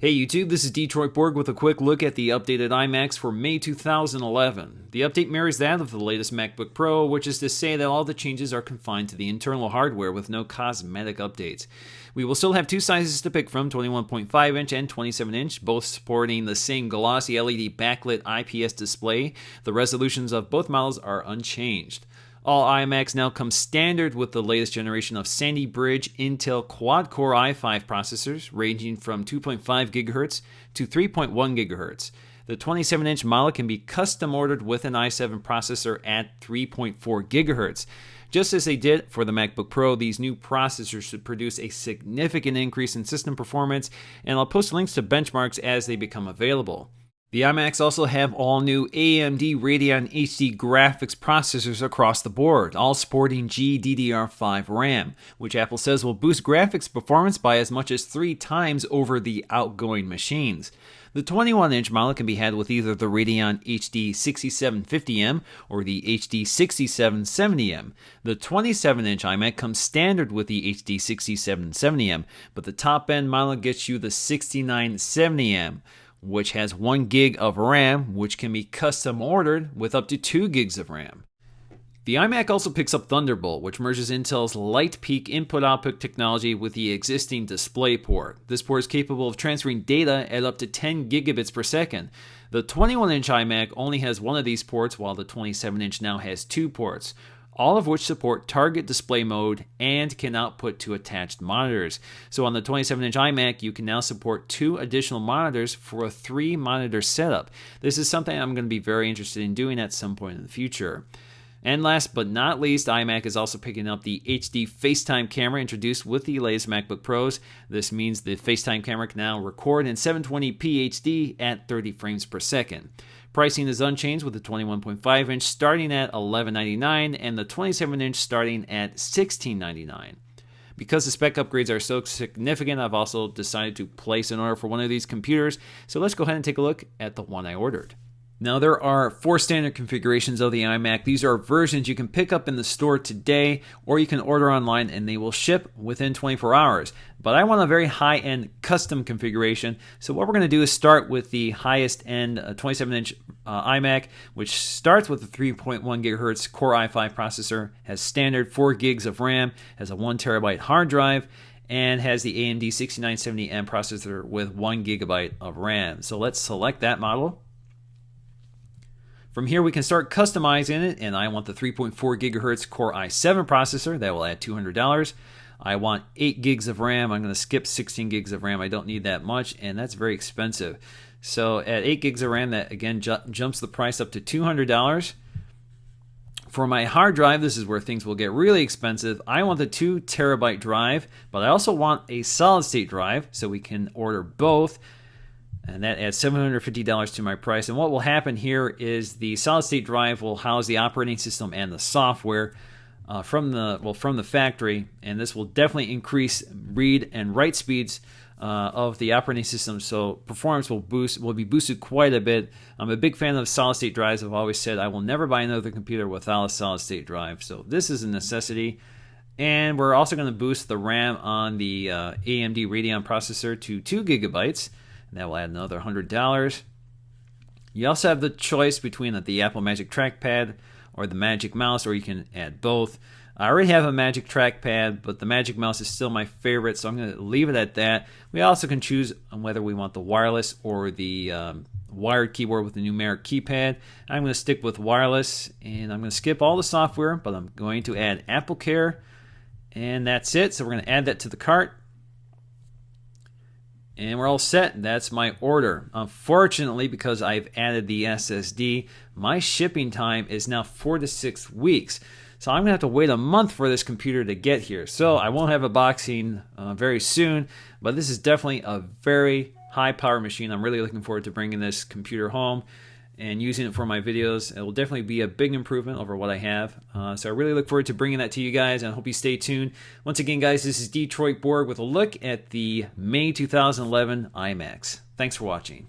Hey YouTube, this is Detroit Borg with a quick look at the updated iMacs for May 2011. The update mirrors that of the latest MacBook Pro, which is to say that all the changes are confined to the internal hardware with no cosmetic updates. We will still have two sizes to pick from, 21.5 inch and 27 inch, both sporting the same glossy LED backlit IPS display. The resolutions of both models are unchanged. All iMacs now come standard with the latest generation of SandyBridge Intel quad-core i5 processors, ranging from 2.5 GHz to 3.1 GHz. The 27-inch model can be custom ordered with an i7 processor at 3.4 GHz. Just as they did for the MacBook Pro, these new processors should produce a significant increase in system performance, and I'll post links to benchmarks as they become available. The iMacs also have all new AMD Radeon HD graphics processors across the board, all sporting GDDR5 RAM, which Apple says will boost graphics performance by as much as 3 times over the outgoing machines. The 21-inch model can be had with either the Radeon HD 6750M or the HD 6770M. The 27-inch iMac comes standard with the HD 6770M, but the top-end model gets you the 6970M. Which has 1 gig of RAM, which can be custom ordered with up to 2 gigs of RAM. The iMac also picks up Thunderbolt, which merges Intel's LightPeak input-output technology with the existing DisplayPort. This port is capable of transferring data at up to 10 gigabits per second. The 21-inch iMac only has one of these ports, while the 27-inch now has 2 ports, all of which support target display mode and can output to attached monitors. So on the 27-inch iMac, you can now support 2 additional monitors for a 3-monitor setup. This is something I'm going to be very interested in doing at some point in the future. And last but not least, iMac is also picking up the HD FaceTime camera introduced with the latest MacBook Pros. This means the FaceTime camera can now record in 720p HD at 30 frames per second. Pricing is unchanged with the 21.5-inch starting at $1199 and the 27-inch starting at $1699. Because the spec upgrades are so significant, I've also decided to place an order for one of these computers, so let's go ahead and take a look at the one I ordered. Now, there are 4 standard configurations of the iMac. These are versions you can pick up in the store today, or you can order online and they will ship within 24 hours. But I want a very high-end custom configuration, so what we're going to do is start with the highest-end 27-inch iMac, which starts with a 3.1 GHz Core i5 processor, has standard 4 gigs of RAM, has a 1 terabyte hard drive, and has the AMD 6970M processor with 1 gigabyte of RAM. So let's select that model. From here, we can start customizing it, and I want the 3.4 GHz Core i7 processor. That will add $200. I want 8 gigs of RAM. I'm going to skip 16 gigs of RAM. I don't need that much, and that's very expensive. So at 8 gigs of RAM, that again jumps the price up to $200. For my hard drive, this is where things will get really expensive. I want the 2 terabyte drive, but I also want a solid state drive, so we can order both. And that adds $750 to my price. And what will happen here is the solid-state drive will house the operating system and the software from the factory, and this will definitely increase read and write speeds of the operating system. So performance will be boosted quite a bit. I'm a big fan of solid-state drives. I've always said I will never buy another computer without a solid-state drive. So this is a necessity. And we're also going to boost the RAM on the AMD Radeon processor to 2 gigabytes. That will add another $100. You also have the choice between the Apple Magic Trackpad or the Magic Mouse, or you can add both. I already have a Magic Trackpad, but the Magic Mouse is still my favorite, so I'm going to leave it at that. We also can choose on whether we want the wireless or the wired keyboard with the numeric keypad. I'm going to stick with wireless, and I'm going to skip all the software, but I'm going to add Apple Care, and that's it. So we're going to add that to the cart. And we're all set. That's my order. Unfortunately, because I've added the SSD, my shipping time is now 4 to 6 weeks. So I'm going to have to wait a month for this computer to get here. So I won't have a boxing very soon, but this is definitely a very high power machine. I'm really looking forward to bringing this computer home and using it for my videos. It will definitely be a big improvement over what I have. So I really look forward to bringing that to you guys, and I hope you stay tuned. Once again, guys, this is Detroit Borg with a look at the May 2011 iMacs. Thanks for watching.